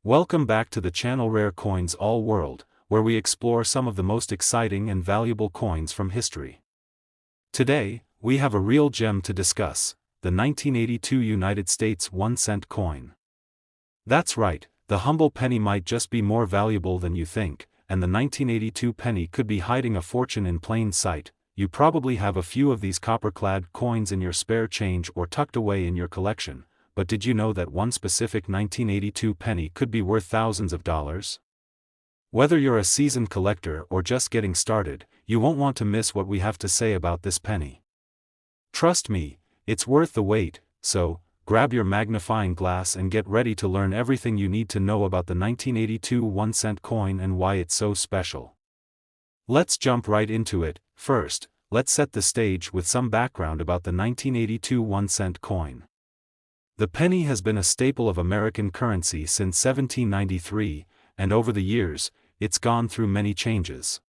Welcome back to the channel Rare Coins All World, where we explore some of the most exciting and valuable coins from history. Today, we have a real gem to discuss, the 1982 United States 1-cent coin. That's right, the humble penny might just be more valuable than you think, and the 1982 penny could be hiding a fortune in plain sight. You probably have a few of these copper-clad coins in your spare change or tucked away in your collection. But did you know that one specific 1982 penny could be worth thousands of dollars? Whether you're a seasoned collector or just getting started, you won't want to miss what we have to say about this penny. Trust me, it's worth the wait, so grab your magnifying glass and get ready to learn everything you need to know about the 1982 1-cent coin and why it's so special. Let's jump right into it. First, let's set the stage with some background about the 1982 1-cent coin. The penny has been a staple of American currency since 1793, and over the years, it's gone through many changes.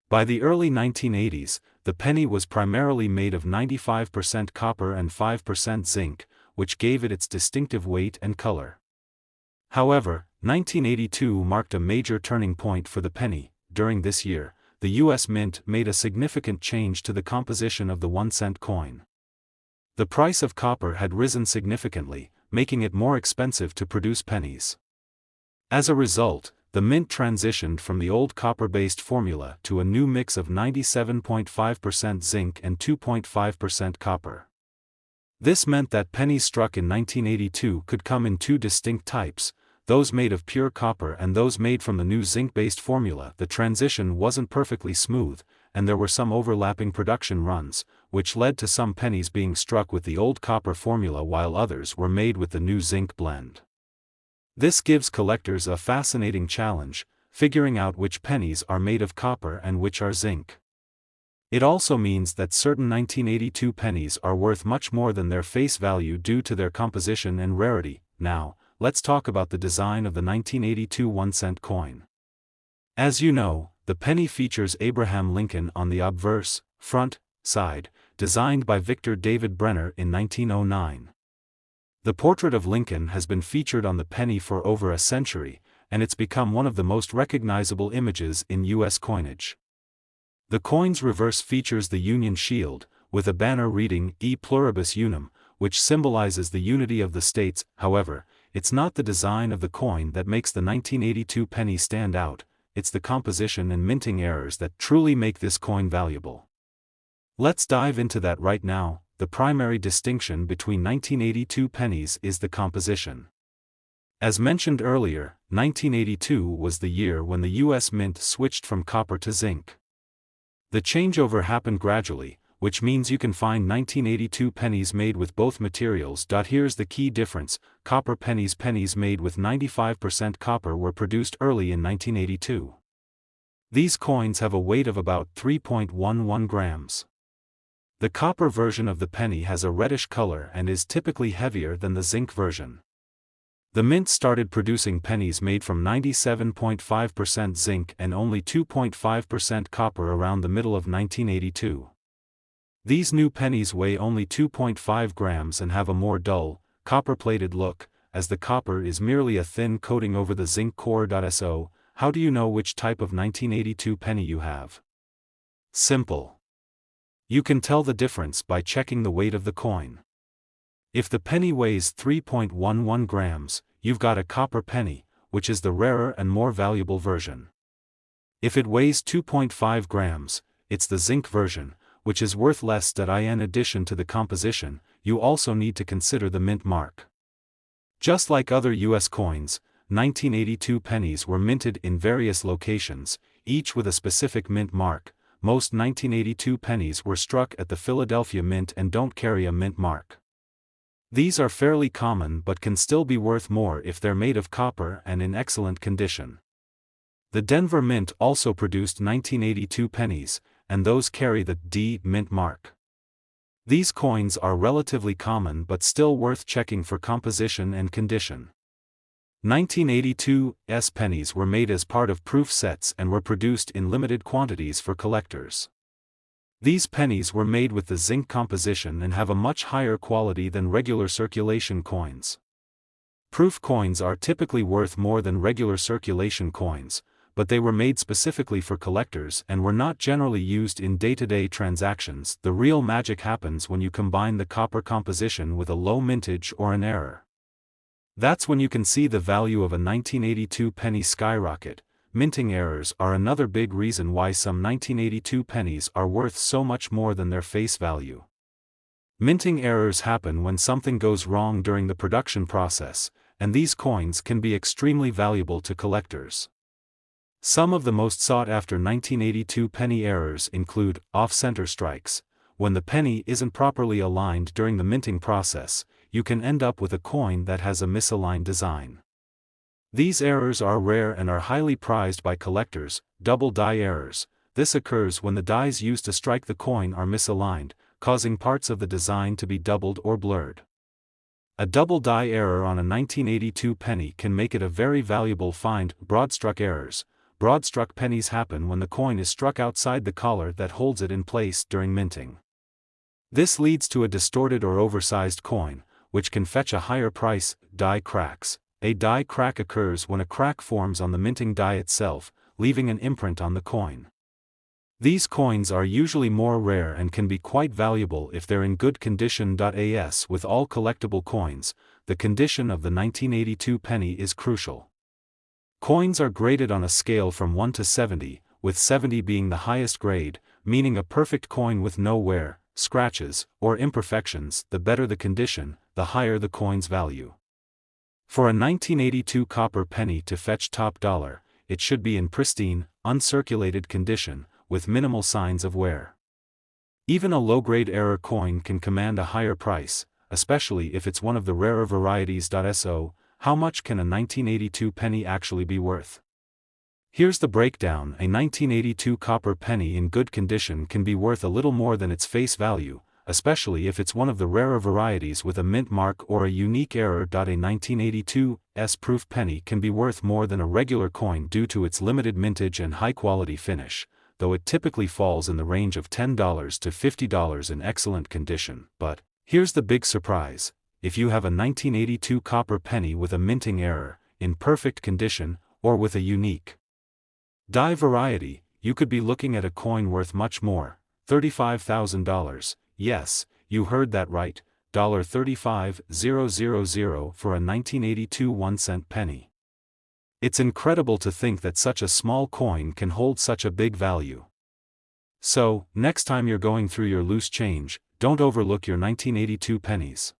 By the early 1980s, the penny was primarily made of 95% copper and 5% zinc, which gave it its distinctive weight and color. However, 1982 marked a major turning point for the penny. During this year, the U.S. Mint made a significant change to the composition of the 1-cent coin. The price of copper had risen significantly, making it more expensive to produce pennies. As a result, the mint transitioned from the old copper-based formula to a new mix of 97.5% zinc and 2.5% copper. This meant that pennies struck in 1982 could come in two distinct types, those made of pure copper and those made from the new zinc-based formula. The transition wasn't perfectly smooth, and there were some overlapping production runs, which led to some pennies being struck with the old copper formula while others were made with the new zinc blend. This gives collectors a fascinating challenge, figuring out which pennies are made of copper and which are zinc. It also means that certain 1982 pennies are worth much more than their face value due to their composition and rarity. Now, let's talk about the design of the 1982 1-cent coin. As you know, the penny features Abraham Lincoln on the obverse, front, side, designed by Victor David Brenner in 1909. The portrait of Lincoln has been featured on the penny for over a century, and it's become one of the most recognizable images in U.S. coinage. The coin's reverse features the Union shield, with a banner reading E Pluribus Unum, which symbolizes the unity of the states. However, it's not the design of the coin that makes the 1982 penny stand out, it's the composition and minting errors that truly make this coin valuable. Let's dive into that right now. The primary distinction between 1982 pennies is the composition. As mentioned earlier, 1982 was the year when the U.S. Mint switched from copper to zinc. The changeover happened gradually, which means you can find 1982 pennies made with both materials. Here's the key difference: copper pennies made with 95% copper were produced early in 1982. These coins have a weight of about 3.11 grams. The copper version of the penny has a reddish color and is typically heavier than the zinc version. The mint started producing pennies made from 97.5% zinc and only 2.5% copper around the middle of 1982. These new pennies weigh only 2.5 grams and have a more dull, copper-plated look, as the copper is merely a thin coating over the zinc core. So, how do you know which type of 1982 penny you have? Simple. You can tell the difference by checking the weight of the coin. If the penny weighs 3.11 grams, you've got a copper penny, which is the rarer and more valuable version. If it weighs 2.5 grams, it's the zinc version, which is worth less. In addition to the composition, you also need to consider the mint mark. Just like other U.S. coins, 1982 pennies were minted in various locations, each with a specific mint mark. Most 1982 pennies were struck at the Philadelphia Mint and don't carry a mint mark. These are fairly common but can still be worth more if they're made of copper and in excellent condition. The Denver Mint also produced 1982 pennies, and those carry the D mint mark. These coins are relatively common but still worth checking for composition and condition. 1982's pennies were made as part of proof sets and were produced in limited quantities for collectors. These pennies were made with the zinc composition and have a much higher quality than regular circulation coins. Proof coins are typically worth more than regular circulation coins, but they were made specifically for collectors and were not generally used in day-to-day transactions. The real magic happens when you combine the copper composition with a low mintage or an error. That's when you can see the value of a 1982 penny skyrocket. Minting errors are another big reason why some 1982 pennies are worth so much more than their face value. Minting errors happen when something goes wrong during the production process, and these coins can be extremely valuable to collectors. Some of the most sought-after 1982 penny errors include off-center strikes. When the penny isn't properly aligned during the minting process, you can end up with a coin that has a misaligned design. These errors are rare and are highly prized by collectors. Double die errors. This occurs when the dies used to strike the coin are misaligned, causing parts of the design to be doubled or blurred. A double die error on a 1982 penny can make it a very valuable find. Broad-struck errors. Broad-struck pennies happen when the coin is struck outside the collar that holds it in place during minting. This leads to a distorted or oversized coin, which can fetch a higher price. Die cracks. A die crack occurs when a crack forms on the minting die itself, leaving an imprint on the coin. These coins are usually more rare and can be quite valuable if they're in good condition. As with all collectible coins, the condition of the 1982 penny is crucial. Coins are graded on a scale from 1 to 70, with 70 being the highest grade, meaning a perfect coin with no wear, scratches, or imperfections. The better the condition, the higher the coin's value. For a 1982 copper penny to fetch top dollar, it should be in pristine, uncirculated condition, with minimal signs of wear. Even a low-grade error coin can command a higher price, especially if it's one of the rarer varieties. So, how much can a 1982 penny actually be worth? Here's the breakdown. A 1982 copper penny in good condition can be worth a little more than its face value, especially if it's one of the rarer varieties with a mint mark or a unique error. A 1982's proof penny can be worth more than a regular coin due to its limited mintage and high-quality finish, though it typically falls in the range of $10 to $50 in excellent condition. But here's the big surprise. If you have a 1982 copper penny with a minting error, in perfect condition, or with a unique die variety, you could be looking at a coin worth much more, $35,000. Yes, you heard that right, $35,000 for a 1982 1-cent penny. It's incredible to think that such a small coin can hold such a big value. So, next time you're going through your loose change, don't overlook your 1982 pennies.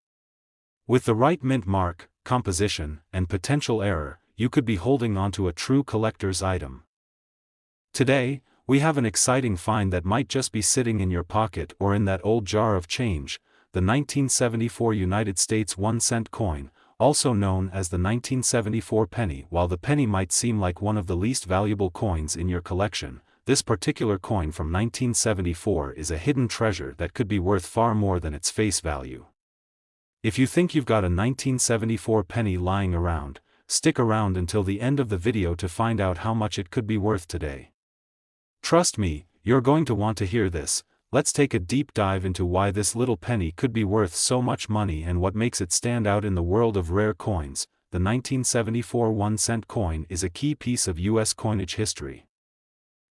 With the right mint mark, composition, and potential error, you could be holding onto a true collector's item. Today, we have an exciting find that might just be sitting in your pocket or in that old jar of change, the 1974 United States 1-cent coin, also known as the 1974 penny. While the penny might seem like one of the least valuable coins in your collection, this particular coin from 1974 is a hidden treasure that could be worth far more than its face value. If you think you've got a 1974 penny lying around, stick around until the end of the video to find out how much it could be worth today. Trust me, you're going to want to hear this. Let's take a deep dive into why this little penny could be worth so much money and what makes it stand out in the world of rare coins. The 1974 1-cent coin is a key piece of U.S. coinage history.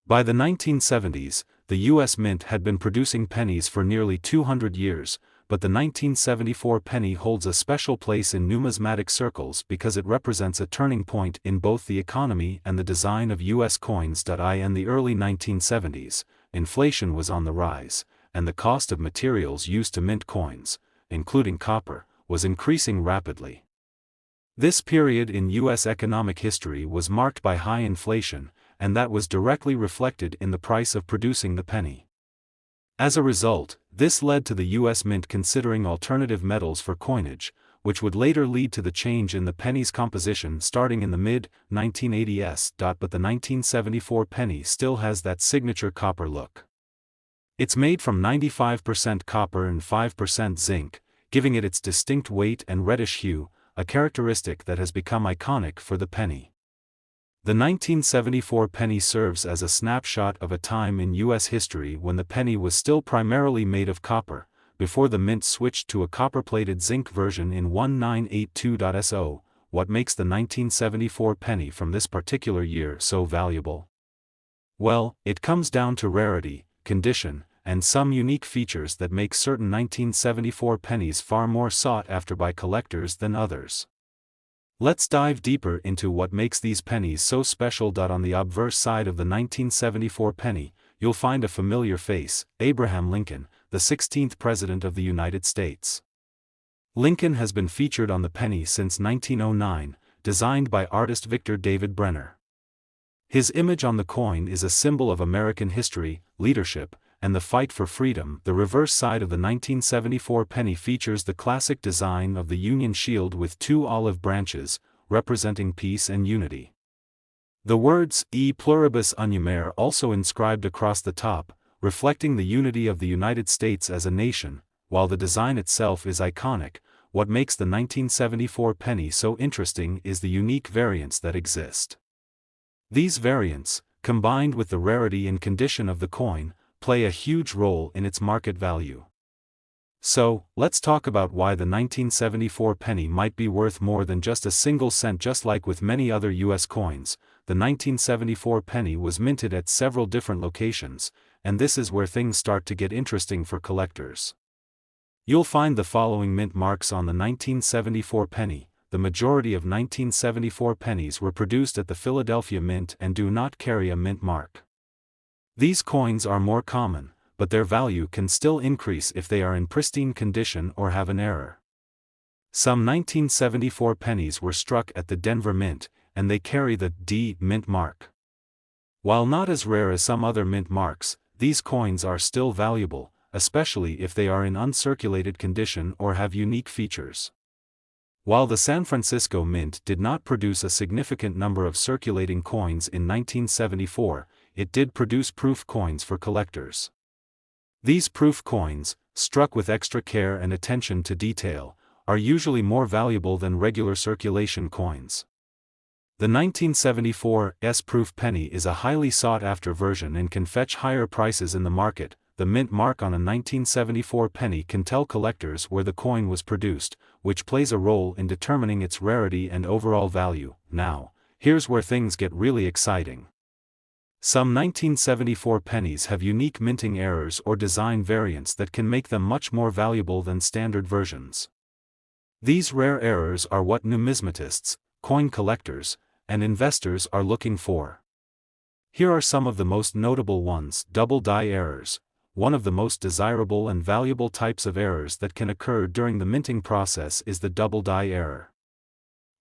By the 1970s, the U.S. Mint had been producing pennies for nearly 200 years, but the 1974 penny holds a special place in numismatic circles because it represents a turning point in both the economy and the design of U.S. coins. In the early 1970s, inflation was on the rise, and the cost of materials used to mint coins, including copper, was increasing rapidly. This period in U.S. economic history was marked by high inflation, and that was directly reflected in the price of producing the penny. As a result, this led to the U.S. Mint considering alternative metals for coinage, which would later lead to the change in the penny's composition starting in the mid-1980s. But the 1974 penny still has that signature copper look. It's made from 95% copper and 5% zinc, giving it its distinct weight and reddish hue, a characteristic that has become iconic for the penny. The 1974 penny serves as a snapshot of a time in U.S. history when the penny was still primarily made of copper, before the mint switched to a copper-plated zinc version in 1982. what makes the 1974 penny from this particular year so valuable? Well, it comes down to rarity, condition, and some unique features that make certain 1974 pennies far more sought after by collectors than others. Let's dive deeper into what makes these pennies so special. On the obverse side of the 1974 penny, you'll find a familiar face, Abraham Lincoln, the 16th President of the United States. Lincoln has been featured on the penny since 1909, designed by artist Victor David Brenner. His image on the coin is a symbol of American history, leadership, and the fight for freedom. The reverse side of the 1974 penny features the classic design of the Union shield with two olive branches, representing peace and unity. The words E pluribus unum are also inscribed across the top, reflecting the unity of the United States as a nation. While the design itself is iconic, what makes the 1974 penny so interesting is the unique variants that exist. These variants, combined with the rarity and condition of the coin, play a huge role in its market value. So, let's talk about why the 1974 penny might be worth more than just a single cent. Just like with many other US coins, the 1974 penny was minted at several different locations, and this is where things start to get interesting for collectors. You'll find the following mint marks on the 1974 penny. The majority of 1974 pennies were produced at the Philadelphia Mint and do not carry a mint mark. These coins are more common, but their value can still increase if they are in pristine condition or have an error. Some 1974 pennies were struck at the Denver Mint, and they carry the D mint mark. While not as rare as some other mint marks, these coins are still valuable, especially if they are in uncirculated condition or have unique features. While the San Francisco Mint did not produce a significant number of circulating coins in 1974, it did produce proof coins for collectors. These proof coins, struck with extra care and attention to detail, are usually more valuable than regular circulation coins. The 1974 S-proof penny is a highly sought-after version and can fetch higher prices in the market. The mint mark on a 1974 penny can tell collectors where the coin was produced, which plays a role in determining its rarity and overall value. Now, here's where things get really exciting. Some 1974 pennies have unique minting errors or design variants that can make them much more valuable than standard versions. These rare errors are what numismatists, coin collectors, and investors are looking for. Here are some of the most notable ones. Double die errors. One of the most desirable and valuable types of errors that can occur during the minting process is the double die error.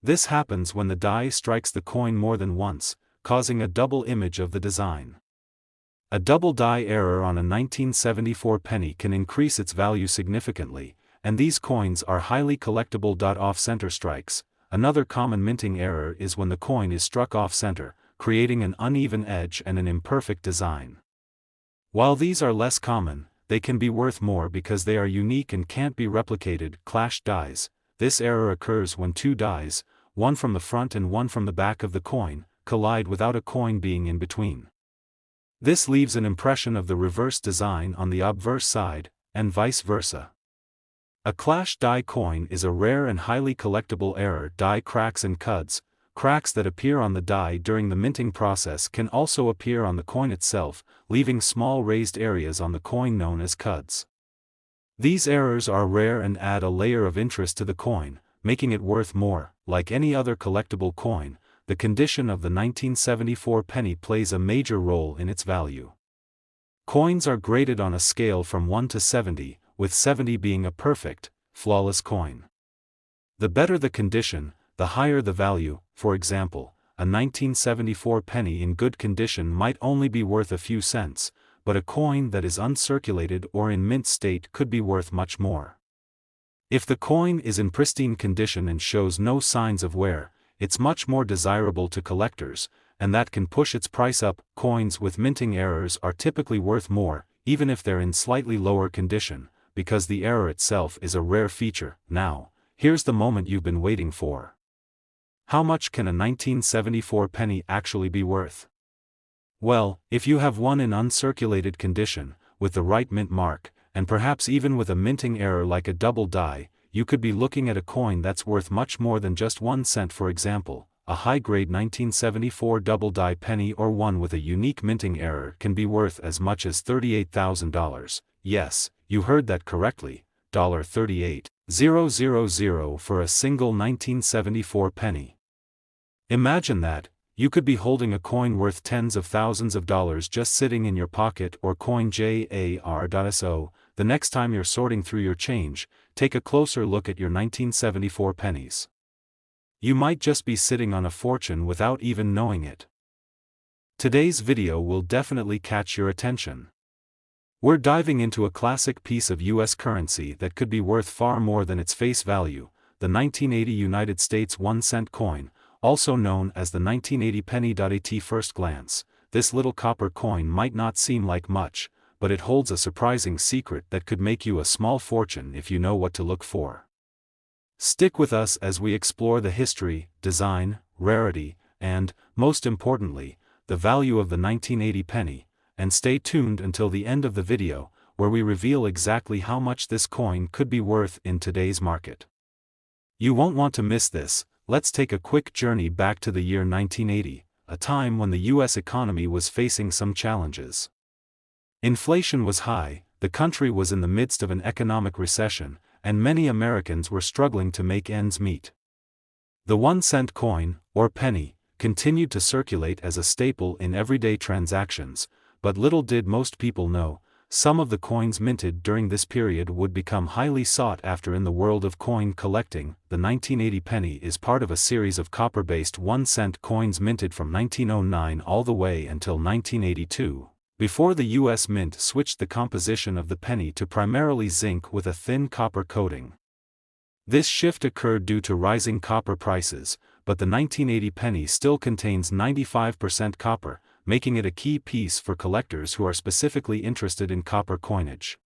This happens when the die strikes the coin more than once, causing a double image of the design. A double die error on a 1974 penny can increase its value significantly, and these coins are highly collectible. Off-center strikes. Another common minting error is when the coin is struck off-center, creating an uneven edge and an imperfect design. While these are less common, they can be worth more because they are unique and can't be replicated. Clashed dies. This error occurs when two dies, one from the front and one from the back of the coin, collide without a coin being in between. This leaves an impression of the reverse design on the obverse side, and vice versa. A clashed die coin is a rare and highly collectible error. Die cracks and cuds. Cracks that appear on the die during the minting process can also appear on the coin itself, leaving small raised areas on the coin known as cuds. These errors are rare and add a layer of interest to the coin, making it worth more. Like any other collectible coin, the condition of the 1974 penny plays a major role in its value. Coins are graded on a scale from 1 to 70, with 70 being a perfect, flawless coin. The better the condition, the higher the value. For example, a 1974 penny in good condition might only be worth a few cents, but a coin that is uncirculated or in mint state could be worth much more. If the coin is in pristine condition and shows no signs of wear, it's much more desirable to collectors, and that can push its price up. Coins with minting errors are typically worth more, even if they're in slightly lower condition, because the error itself is a rare feature. Now, here's the moment you've been waiting for. How much can a 1974 penny actually be worth? Well, if you have one in uncirculated condition, with the right mint mark, and perhaps even with a minting error like a double die, you could be looking at a coin that's worth much more than just 1 cent. For example, a high-grade 1974 double-die penny or one with a unique minting error can be worth as much as $38,000. Yes, you heard that correctly, $38,000 for a single 1974 penny. Imagine that. You could be holding a coin worth tens of thousands of dollars just sitting in your pocket or coin jar.so. The next time you're sorting through your change, take a closer look at your 1974 pennies. You might just be sitting on a fortune without even knowing it. Today's video will definitely catch your attention. We're diving into a classic piece of US currency that could be worth far more than its face value, the 1980 United States 1-cent coin, also known as the 1980 penny. At first glance, this little copper coin might not seem like much, but it holds a surprising secret that could make you a small fortune if you know what to look for. Stick with us as we explore the history, design, rarity, and, most importantly, the value of the 1980 penny, and stay tuned until the end of the video, where we reveal exactly how much this coin could be worth in today's market. You won't want to miss this. Let's take a quick journey back to the year 1980, a time when the US economy was facing some challenges. Inflation was high, the country was in the midst of an economic recession, and many Americans were struggling to make ends meet. The 1-cent coin, or penny, continued to circulate as a staple in everyday transactions, but little did most people know, some of the coins minted during this period would become highly sought after in the world of coin collecting. The 1980 penny is part of a series of copper-based 1-cent coins minted from 1909 all the way until 1982, before the US Mint switched the composition of the penny to primarily zinc with a thin copper coating. This shift occurred due to rising copper prices, but the 1980 penny still contains 95% copper, making it a key piece for collectors who are specifically interested in copper coinage.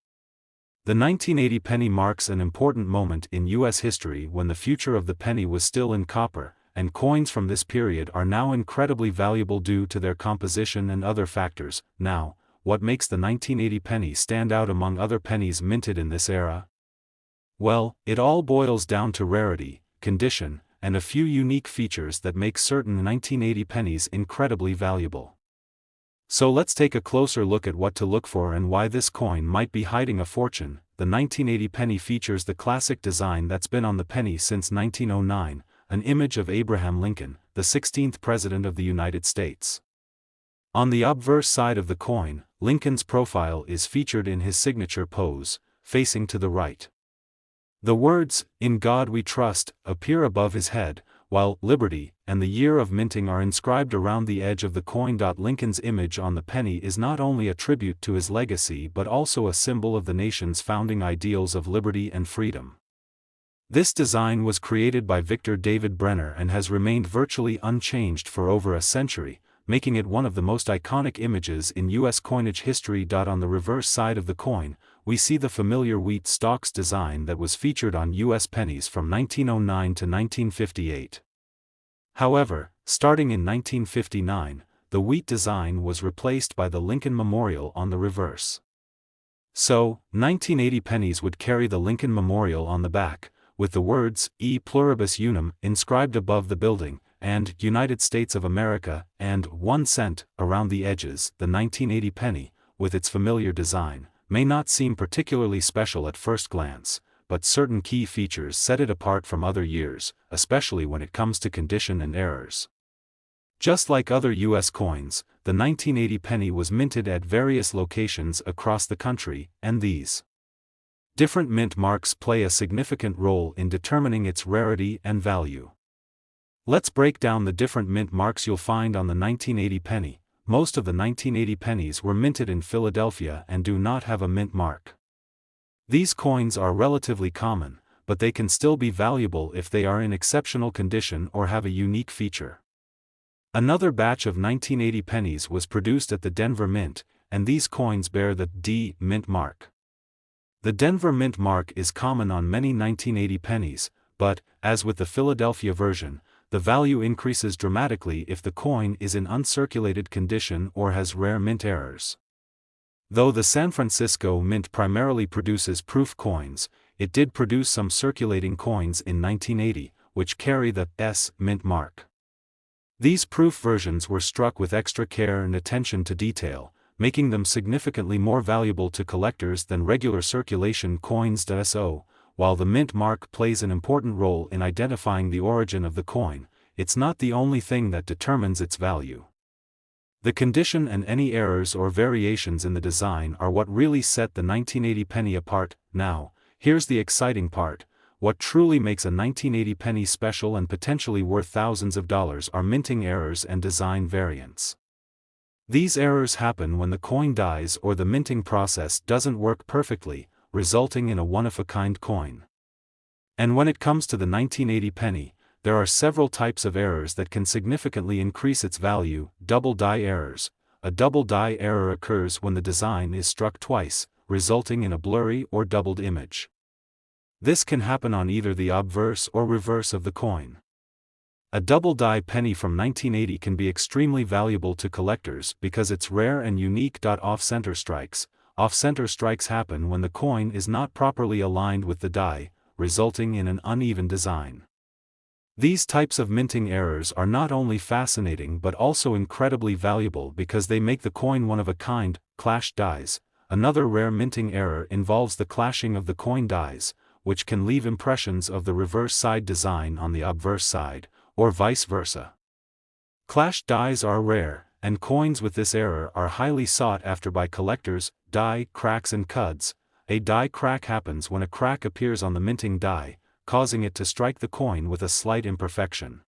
The 1980 penny marks an important moment in US history when the future of the penny was still in copper, and coins from this period are now incredibly valuable due to their composition and other factors. Now, what makes the 1980 penny stand out among other pennies minted in this era? Well, it all boils down to rarity, condition, and a few unique features that make certain 1980 pennies incredibly valuable. So let's take a closer look at what to look for and why this coin might be hiding a fortune. The 1980 penny features the classic design that's been on the penny since 1909, an image of Abraham Lincoln, the 16th President of the United States. On the obverse side of the coin, Lincoln's profile is featured in his signature pose, facing to the right. The words, "In God We Trust," appear above his head, while "Liberty" and the year of minting are inscribed around the edge of the coin. Lincoln's image on the penny is not only a tribute to his legacy but also a symbol of the nation's founding ideals of liberty and freedom. This design was created by Victor David Brenner and has remained virtually unchanged for over a century, making it one of the most iconic images in US coinage history. On the reverse side of the coin, we see the familiar wheat stalks design that was featured on US pennies from 1909 to 1958. However, starting in 1959, the wheat design was replaced by the Lincoln Memorial on the reverse. So, 1980 pennies would carry the Lincoln Memorial on the back, with the words "E Pluribus Unum" inscribed above the building, and "United States of America" and 1 cent around the edges. The 1980 penny, with its familiar design, may not seem particularly special at first glance, but certain key features set it apart from other years, especially when it comes to condition and errors. Just like other US coins, the 1980 penny was minted at various locations across the country, and these different mint marks play a significant role in determining its rarity and value. Let's break down the different mint marks you'll find on the 1980 penny. Most of the 1980 pennies were minted in Philadelphia and do not have a mint mark. These coins are relatively common, but they can still be valuable if they are in exceptional condition or have a unique feature. Another batch of 1980 pennies was produced at the Denver Mint, and these coins bear the D Mint mark. The Denver Mint mark is common on many 1980 pennies, but, as with the Philadelphia version, the value increases dramatically if the coin is in uncirculated condition or has rare mint errors. Though the San Francisco Mint primarily produces proof coins, it did produce some circulating coins in 1980, which carry the S mint mark. These proof versions were struck with extra care and attention to detail, making them significantly more valuable to collectors than regular circulation coins. So, while the mint mark plays an important role in identifying the origin of the coin, it's not the only thing that determines its value. The condition and any errors or variations in the design are what really set the 1980 penny apart. Now, here's the exciting part. What truly makes a 1980 penny special and potentially worth thousands of dollars are minting errors and design variants. These errors happen when the coin dies or the minting process doesn't work perfectly, resulting in a one-of-a-kind coin. And when it comes to the 1980 penny, there are several types of errors that can significantly increase its value. Double die errors. A double die error occurs when the design is struck twice, resulting in a blurry or doubled image. This can happen on either the obverse or reverse of the coin. A double die penny from 1980 can be extremely valuable to collectors because it's rare and unique. Off-center strikes. Off-center strikes happen when the coin is not properly aligned with the die, resulting in an uneven design. These types of minting errors are not only fascinating but also incredibly valuable because they make the coin one of a kind. Clashed dies. Another rare minting error involves the clashing of the coin dies, which can leave impressions of the reverse side design on the obverse side, or vice versa. Clashed dies are rare, and coins with this error are highly sought after by collectors. Die cracks and cuds. A die crack happens when a crack appears on the minting die, causing it to strike the coin with a slight imperfection.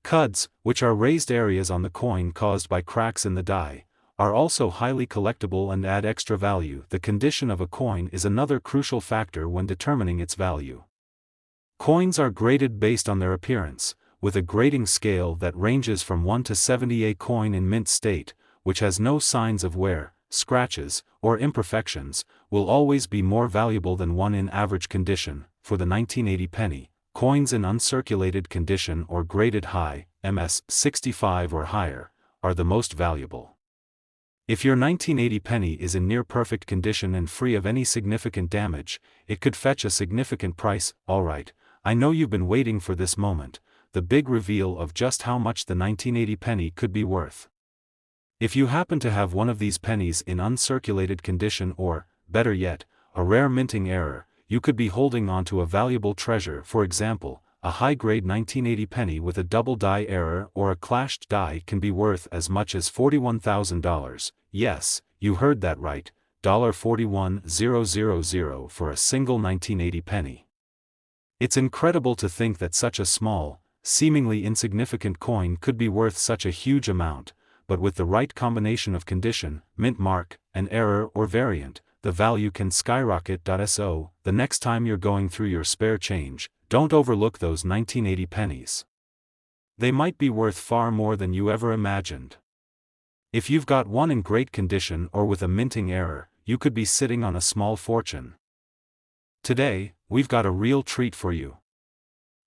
Cuds, which are raised areas on the coin caused by cracks in the die, are also highly collectible and add extra value. The condition of a coin is another crucial factor when determining its value. Coins are graded based on their appearance, with a grading scale that ranges from 1 to 70. A coin in mint state, which has no signs of wear, scratches, or imperfections, will always be more valuable than one in average condition. For the 1980 penny, coins in uncirculated condition or graded high, MS 65 or higher, are the most valuable. If your 1980 penny is in near-perfect condition and free of any significant damage, it could fetch a significant price. Alright, I know you've been waiting for this moment, the big reveal of just how much the 1980 penny could be worth. If you happen to have one of these pennies in uncirculated condition or, better yet, a rare minting error, you could be holding onto a valuable treasure. For example, a high-grade 1980 penny with a double die error or a clashed die can be worth as much as $41,000. Yes, you heard that right, $41,000 for a single 1980 penny. It's incredible to think that such a small, seemingly insignificant coin could be worth such a huge amount, but with the right combination of condition, mint mark, and error or variant, the value can skyrocket. So, the next time you're going through your spare change, don't overlook those 1980 pennies. They might be worth far more than you ever imagined. If you've got one in great condition or with a minting error, you could be sitting on a small fortune. Today, we've got a real treat for you.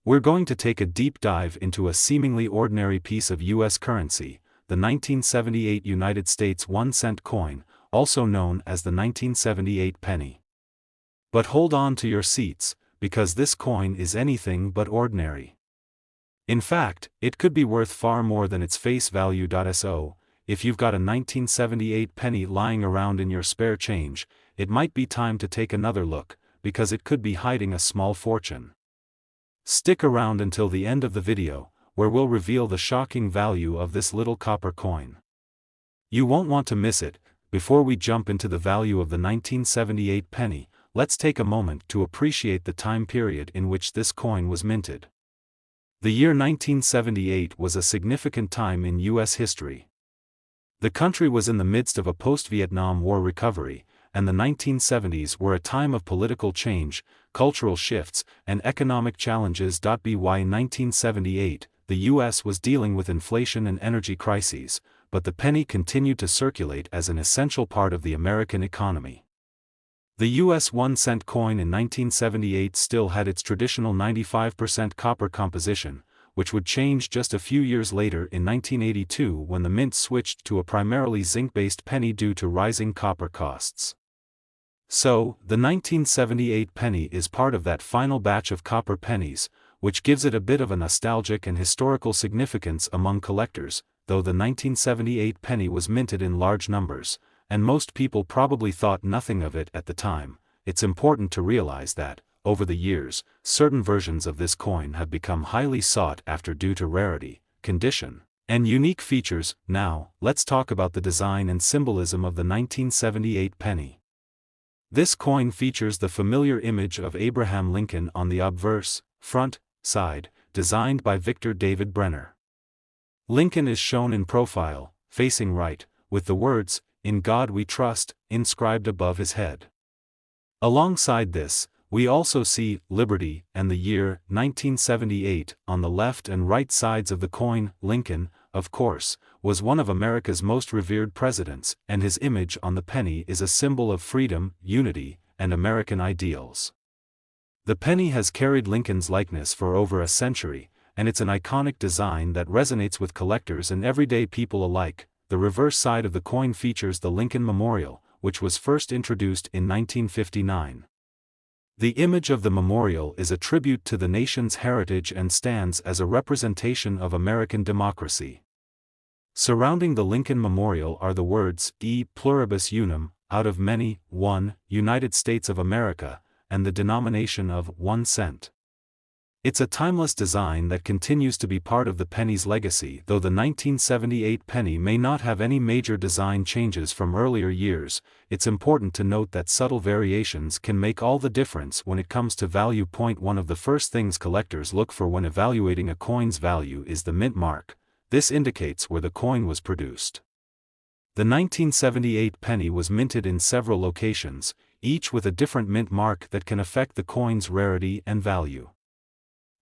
We're going to take a deep dive into a seemingly ordinary piece of U.S. currency, the 1978 United States 1-cent coin, also known as the 1978 penny. But hold on to your seats, because this coin is anything but ordinary. In fact, it could be worth far more than its face value. So, if you've got a 1978 penny lying around in your spare change, it might be time to take another look, because it could be hiding a small fortune. Stick around until the end of the video, where we'll reveal the shocking value of this little copper coin. You won't want to miss it. Before we jump into the value of the 1978 penny, let's take a moment to appreciate the time period in which this coin was minted. The year 1978 was a significant time in U.S. history. The country was in the midst of a post-Vietnam War recovery, and the 1970s were a time of political change, cultural shifts, and economic challenges. In 1978, the U.S. was dealing with inflation and energy crises, but the penny continued to circulate as an essential part of the American economy. The U.S. 1-cent coin in 1978 still had its traditional 95% copper composition, which would change just a few years later in 1982 when the mint switched to a primarily zinc-based penny due to rising copper costs. So, the 1978 penny is part of that final batch of copper pennies, which gives it a bit of a nostalgic and historical significance among collectors, though the 1978 penny was minted in large numbers, and most people probably thought nothing of it at the time. It's important to realize that, over the years, certain versions of this coin have become highly sought after due to rarity, condition, and unique features. Now, let's talk about the design and symbolism of the 1978 penny. This coin features the familiar image of Abraham Lincoln on the obverse, front, side, designed by Victor David Brenner. Lincoln is shown in profile, facing right, with the words, "In God We Trust," inscribed above his head. Alongside this, we also see Liberty and the year 1978 on the left and right sides of the coin. Lincoln, of course, was one of America's most revered presidents, and his image on the penny is a symbol of freedom, unity, and American ideals. The penny has carried Lincoln's likeness for over a century, and it's an iconic design that resonates with collectors and everyday people alike. The reverse side of the coin features the Lincoln Memorial, which was first introduced in 1959. The image of the memorial is a tribute to the nation's heritage and stands as a representation of American democracy. Surrounding the Lincoln Memorial are the words, E pluribus unum, out of many, one, United States of America, and the denomination of 1 cent. It's a timeless design that continues to be part of the penny's legacy. Though the 1978 penny may not have any major design changes from earlier years, it's important to note that subtle variations can make all the difference when it comes to value. One of the first things collectors look for when evaluating a coin's value is the mint mark. This indicates where the coin was produced. The 1978 penny was minted in several locations, each with a different mint mark that can affect the coin's rarity and value.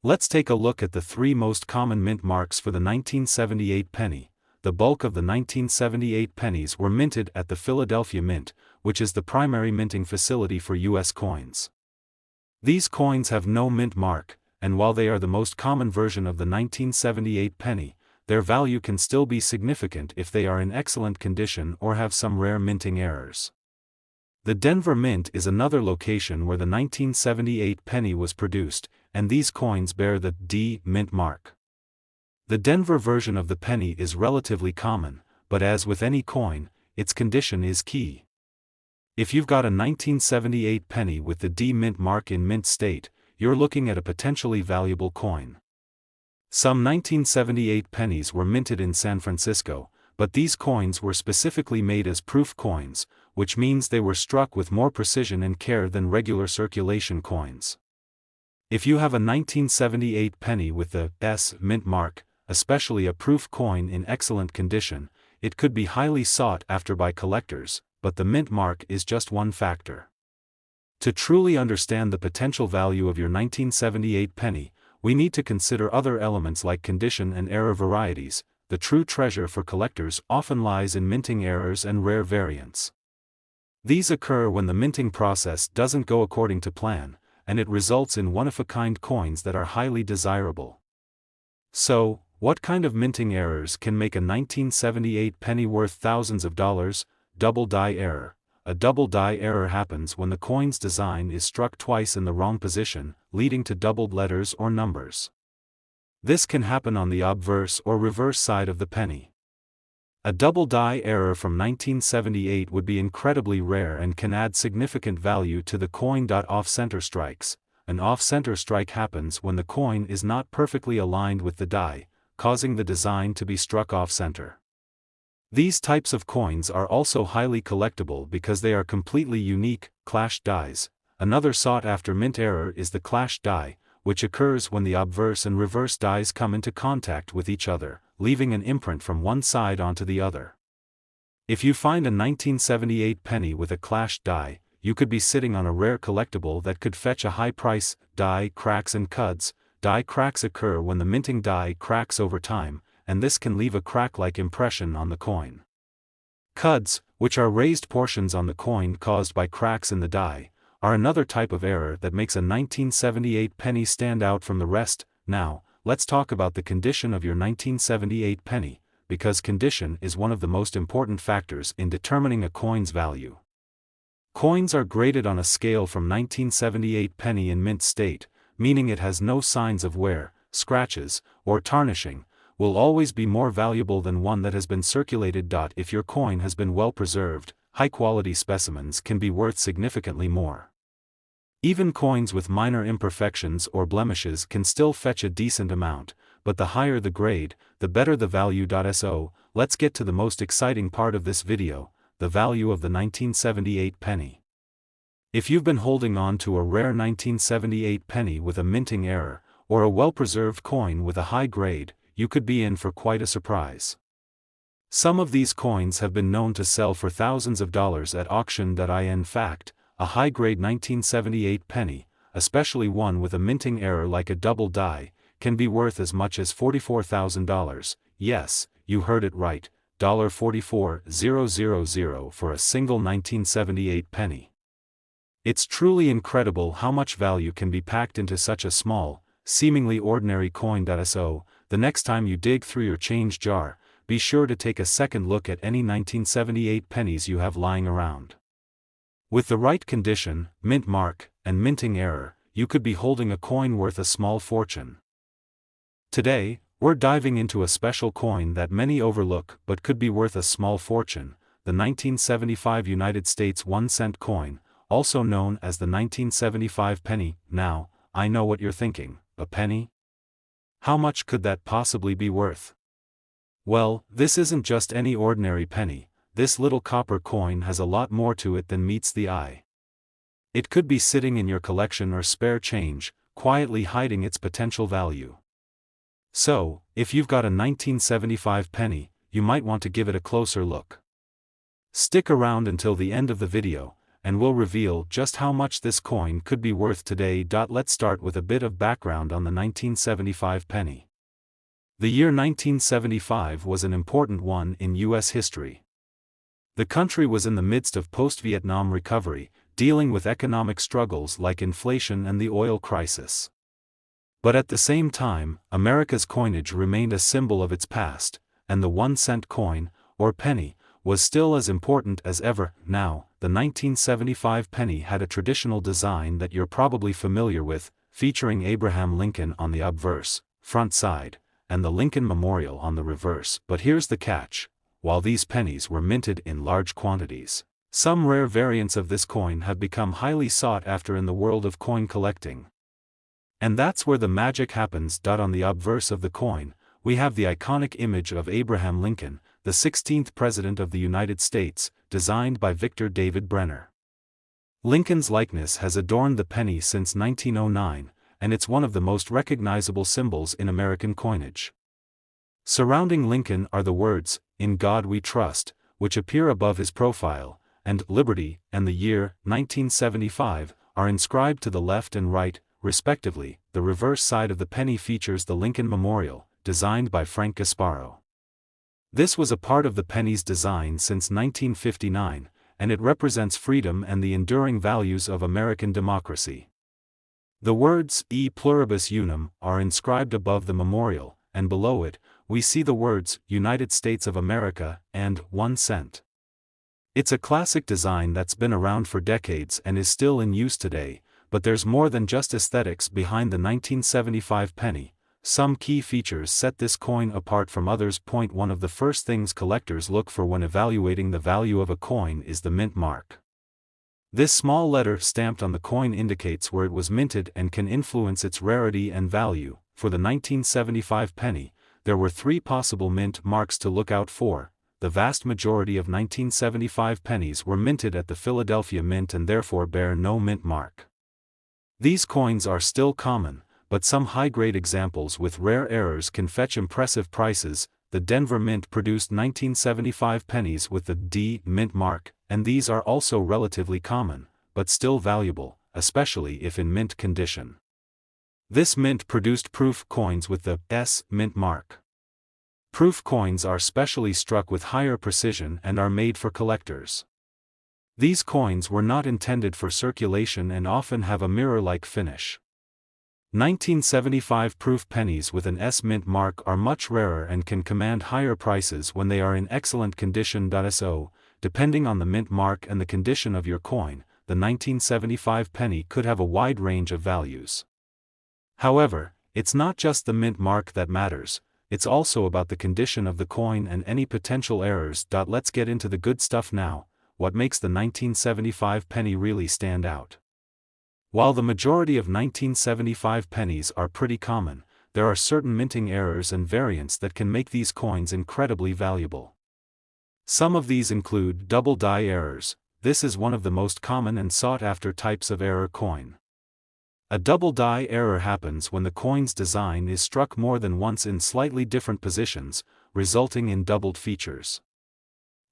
Let's take a look at the three most common mint marks for the 1978 penny. The bulk of the 1978 pennies were minted at the Philadelphia Mint, which is the primary minting facility for U.S. coins. These coins have no mint mark, and while they are the most common version of the 1978 penny, their value can still be significant if they are in excellent condition or have some rare minting errors. The Denver Mint is another location where the 1978 penny was produced, and these coins bear the D mint mark. The Denver version of the penny is relatively common, but as with any coin, its condition is key. If you've got a 1978 penny with the D mint mark in mint state, you're looking at a potentially valuable coin. Some 1978 pennies were minted in San Francisco, but these coins were specifically made as proof coins, which means they were struck with more precision and care than regular circulation coins. If you have a 1978 penny with the S mint mark, especially a proof coin in excellent condition, it could be highly sought after by collectors, but the mint mark is just one factor. To truly understand the potential value of your 1978 penny, we need to consider other elements like condition and error varieties. The true treasure for collectors often lies in minting errors and rare variants. These occur when the minting process doesn't go according to plan, and it results in one-of-a-kind coins that are highly desirable. So, what kind of minting errors can make a 1978 penny worth thousands of dollars? Double die error. A double die error happens when the coin's design is struck twice in the wrong position, leading to doubled letters or numbers. This can happen on the obverse or reverse side of the penny. A double die error from 1978 would be incredibly rare and can add significant value to the coin. Off-center strikes. An off-center strike happens when the coin is not perfectly aligned with the die, causing the design to be struck off-center. These types of coins are also highly collectible because they are completely unique. Clash dies. Another sought-after mint error is the clash die, which occurs when the obverse and reverse dies come into contact with each other, leaving an imprint from one side onto the other. If you find a 1978 penny with a clash die, you could be sitting on a rare collectible that could fetch a high price. Die cracks and cuds. Die cracks occur when the minting die cracks over time, and this can leave a crack-like impression on the coin. Cuds, which are raised portions on the coin caused by cracks in the die, are another type of error that makes a 1978 penny stand out from the rest. Now, let's talk about the condition of your 1978 penny, because condition is one of the most important factors in determining a coin's value. Coins are graded on a scale from 1978 penny in mint state, meaning it has no signs of wear, scratches, or tarnishing, will always be more valuable than one that has been circulated. If your coin has been well preserved, high-quality specimens can be worth significantly more. Even coins with minor imperfections or blemishes can still fetch a decent amount, but the higher the grade, the better the value. So, let's get to the most exciting part of this video, the value of the 1978 penny. If you've been holding on to a rare 1978 penny with a minting error, or a well-preserved coin with a high grade, you could be in for quite a surprise. Some of these coins have been known to sell for thousands of dollars at auction. In fact, a high-grade 1978 penny, especially one with a minting error like a double die, can be worth as much as $44,000. Yes, you heard it right, $44,000 for a single 1978 penny. It's truly incredible how much value can be packed into such a small, seemingly ordinary coin. So, the next time you dig through your change jar, be sure to take a second look at any 1978 pennies you have lying around. With the right condition, mint mark, and minting error, you could be holding a coin worth a small fortune. Today, we're diving into a special coin that many overlook but could be worth a small fortune, the 1975 United States 1-cent coin, also known as the 1975 penny. Now, I know what you're thinking, a penny? How much could that possibly be worth? Well, this isn't just any ordinary penny. This little copper coin has a lot more to it than meets the eye. It could be sitting in your collection or spare change, quietly hiding its potential value. So, if you've got a 1975 penny, you might want to give it a closer look. Stick around until the end of the video, and we'll reveal just how much this coin could be worth today. Let's start with a bit of background on the 1975 penny. The year 1975 was an important one in U.S. history. The country was in the midst of post-Vietnam recovery, dealing with economic struggles like inflation and the oil crisis. But at the same time, America's coinage remained a symbol of its past, and the 1-cent coin, or penny, was still as important as ever. Now, the 1975 penny had a traditional design that you're probably familiar with, featuring Abraham Lincoln on the obverse, front side, and the Lincoln Memorial on the reverse. But here's the catch: while these pennies were minted in large quantities, some rare variants of this coin have become highly sought after in the world of coin collecting. And that's where the magic happens. On the obverse of the coin, we have the iconic image of Abraham Lincoln, the 16th President of the United States, designed by Victor David Brenner. Lincoln's likeness has adorned the penny since 1909, and it's one of the most recognizable symbols in American coinage. Surrounding Lincoln are the words, "In God We Trust," which appear above his profile, and "Liberty" and the year 1975 are inscribed to the left and right, respectively. The reverse side of the penny features the Lincoln Memorial, designed by Frank Gasparo. This was a part of the penny's design since 1959, and it represents freedom and the enduring values of American democracy. The words "E pluribus unum" are inscribed above the memorial, and below it, we see the words "United States of America" and 1 cent. It's a classic design that's been around for decades and is still in use today, but there's more than just aesthetics behind the 1975 penny. Some key features set this coin apart from others. One of the first things collectors look for when evaluating the value of a coin is the mint mark. This small letter stamped on the coin indicates where it was minted and can influence its rarity and value. For the 1975 penny, there were 3 possible mint marks to look out for. The vast majority of 1975 pennies were minted at the Philadelphia Mint and therefore bear no mint mark. These coins are still common, but some high-grade examples with rare errors can fetch impressive prices. The Denver Mint produced 1975 pennies with the D mint mark, and these are also relatively common, but still valuable, especially if in mint condition. This mint produced proof coins with the S mint mark. Proof coins are specially struck with higher precision and are made for collectors. These coins were not intended for circulation and often have a mirror-like finish. 1975 proof pennies with an S mint mark are much rarer and can command higher prices when they are in excellent condition. So, Depending on the mint mark and the condition of your coin, the 1975 penny could have a wide range of values. However, it's not just the mint mark that matters, it's also about the condition of the coin and any potential errors. Let's get into the good stuff now. What makes the 1975 penny really stand out? While the majority of 1975 pennies are pretty common, there are certain minting errors and variants that can make these coins incredibly valuable. Some of these include double die errors. This is one of the most common and sought-after types of error coin. A double die error happens when the coin's design is struck more than once in slightly different positions, resulting in doubled features.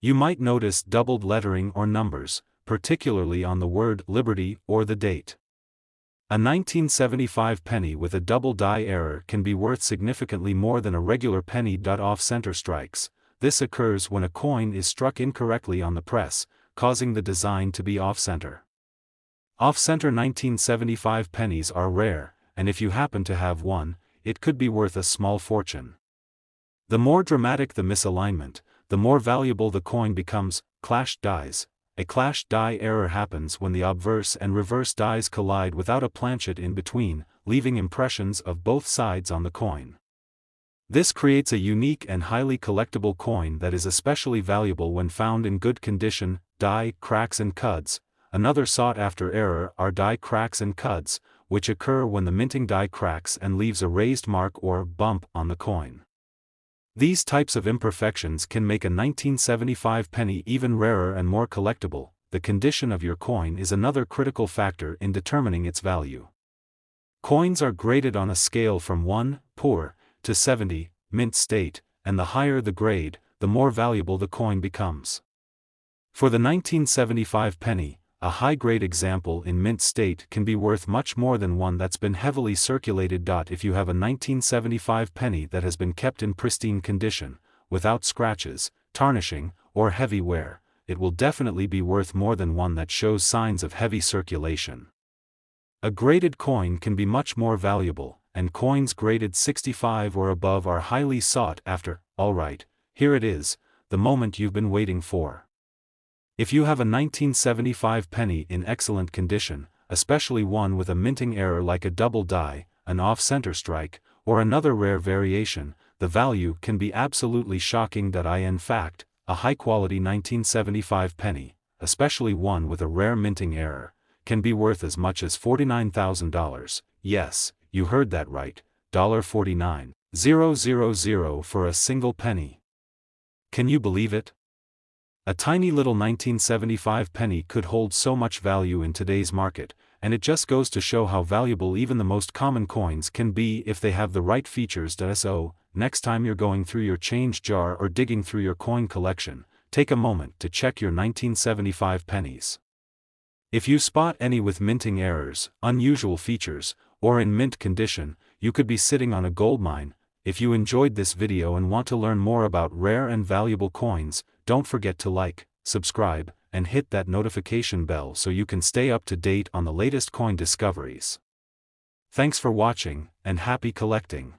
You might notice doubled lettering or numbers, particularly on the word Liberty or the date. A 1975 penny with a double die error can be worth significantly more than a regular penny. Off-center strikes. This occurs when a coin is struck incorrectly on the press, causing the design to be off-center. Off-center 1975 pennies are rare, and if you happen to have one, it could be worth a small fortune. The more dramatic the misalignment, the more valuable the coin becomes. Clashed dies. A clashed die error happens when the obverse and reverse dies collide without a planchet in between, leaving impressions of both sides on the coin. This creates a unique and highly collectible coin that is especially valuable when found in good condition. Die cracks and cuds. Another sought-after error are die cracks and cuds, which occur when the minting die cracks and leaves a raised mark or bump on the coin. These types of imperfections can make a 1975 penny even rarer and more collectible. The condition of your coin is another critical factor in determining its value. Coins are graded on a scale from 1, poor, to 70, mint state, and the higher the grade, the more valuable the coin becomes. For the 1975 penny, a high-grade example in mint state can be worth much more than one that's been heavily circulated. If you have a 1975 penny that has been kept in pristine condition, without scratches, tarnishing, or heavy wear, it will definitely be worth more than one that shows signs of heavy circulation. A graded coin can be much more valuable, and coins graded 65 or above are highly sought after. Alright, here it is, the moment you've been waiting for. If you have a 1975 penny in excellent condition, especially one with a minting error like a double die, an off-center strike, or another rare variation, the value can be absolutely shocking. In fact, a high-quality 1975 penny, especially one with a rare minting error, can be worth as much as $49,000. Yes, you heard that right, $49,000 for a single penny. Can you believe it? A tiny little 1975 penny could hold so much value in today's market, and it just goes to show how valuable even the most common coins can be if they have the right features. So, next time you're going through your change jar or digging through your coin collection, take a moment to check your 1975 pennies. If you spot any with minting errors, unusual features, or in mint condition, you could be sitting on a goldmine. If you enjoyed this video and want to learn more about rare and valuable coins, don't forget to like, subscribe, and hit that notification bell so you can stay up to date on the latest coin discoveries. Thanks for watching, and happy collecting!